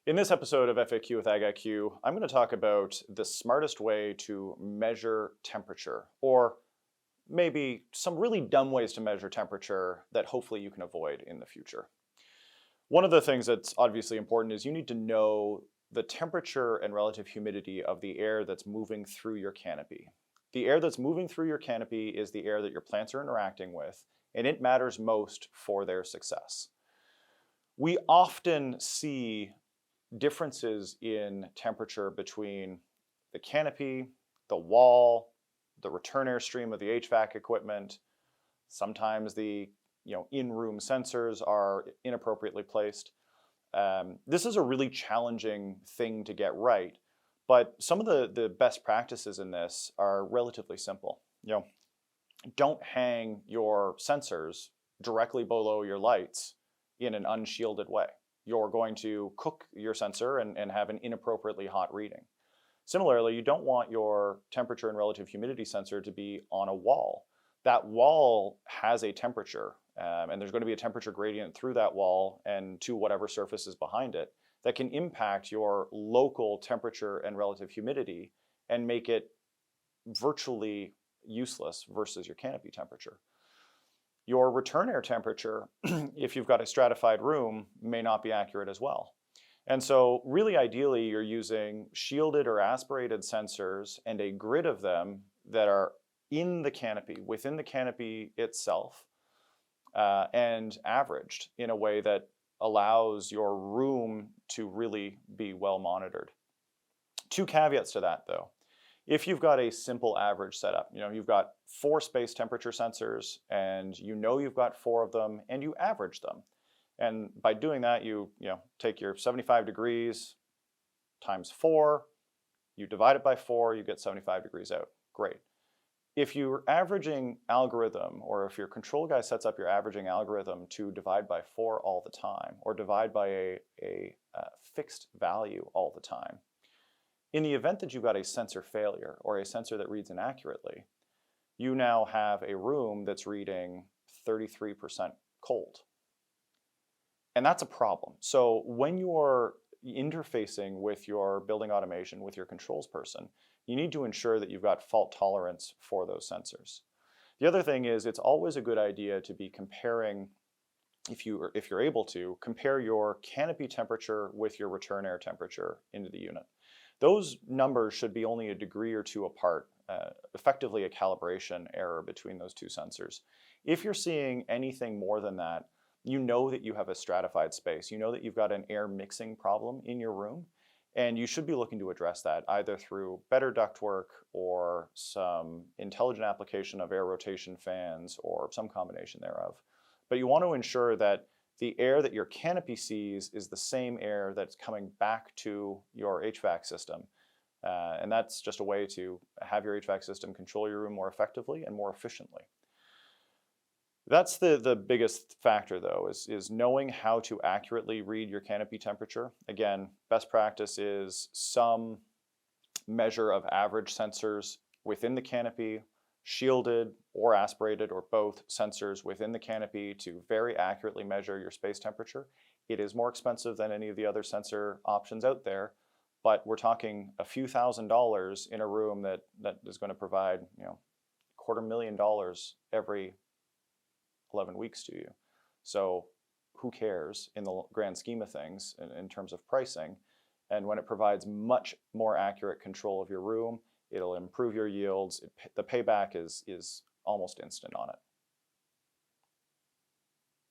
In this episode of FAQ with AGIQ, I'm going to talk about the smartest way to measure temperature, or maybe some really dumb ways to measure temperature that hopefully you can avoid in the future. One of the things that's obviously important is you need to know the temperature and relative humidity of the air that's moving through your canopy. The air that's moving through your canopy is the air that your plants are interacting with, and it matters most for their success. We often see differences in temperature between the canopy, the wall, the return air stream of the HVAC equipment. Sometimes the in-room sensors are inappropriately placed. This is a really challenging thing to get right, but some of the best practices in this are relatively simple. Don't hang your sensors directly below your lights in an unshielded way. You're going to cook your sensor and have an inappropriately hot reading. Similarly, you don't want your temperature and relative humidity sensor to be on a wall. That wall has a temperature, and there's going to be a temperature gradient through that wall and to whatever surface is behind it that can impact your local temperature and relative humidity and make it virtually useless versus your canopy temperature. Your return air temperature, if you've got a stratified room, may not be accurate as well. And so really ideally, you're using shielded or aspirated sensors and a grid of them that are in the canopy, within the canopy itself, and averaged in a way that allows your room to really be well monitored. Two caveats to that though. If you've got a simple average setup, you've got 4 space temperature sensors and you've got 4 of them and you average them. And by doing that, you take your 75 degrees times 4, you divide it by 4, you get 75 degrees out. Great. If you're averaging algorithm, or if your control guy sets up your averaging algorithm to divide by 4 all the time, or divide by a fixed value all the time, in the event that you've got a sensor failure or a sensor that reads inaccurately, you now have a room that's reading 33% cold. And that's a problem. So when you're interfacing with your building automation, with your controls person, you need to ensure that you've got fault tolerance for those sensors. The other thing is it's always a good idea to be comparing, if you're able to, compare your canopy temperature with your return air temperature into the unit. Those numbers should be only a degree or 2 apart, effectively a calibration error between those 2 sensors. If you're seeing anything more than that, you know that you have a stratified space. You know that you've got an air mixing problem in your room, and you should be looking to address that either through better ductwork or some intelligent application of air rotation fans or some combination thereof. But you want to ensure that the air that your canopy sees is the same air that's coming back to your HVAC system. And that's just a way to have your HVAC system control your room more effectively and more efficiently. That's the biggest factor though, is knowing how to accurately read your canopy temperature. Again, best practice is some measure of average sensors within the canopy, shielded or aspirated or both sensors within the canopy to very accurately measure your space temperature. It is more expensive than any of the other sensor options out there, but we're talking a few $1,000s in a room that is going to provide $250,000 every 11 weeks to you. So who cares in the grand scheme of things in terms of pricing? And when it provides much more accurate control of your room, it'll improve your yields. The payback is almost instant on it.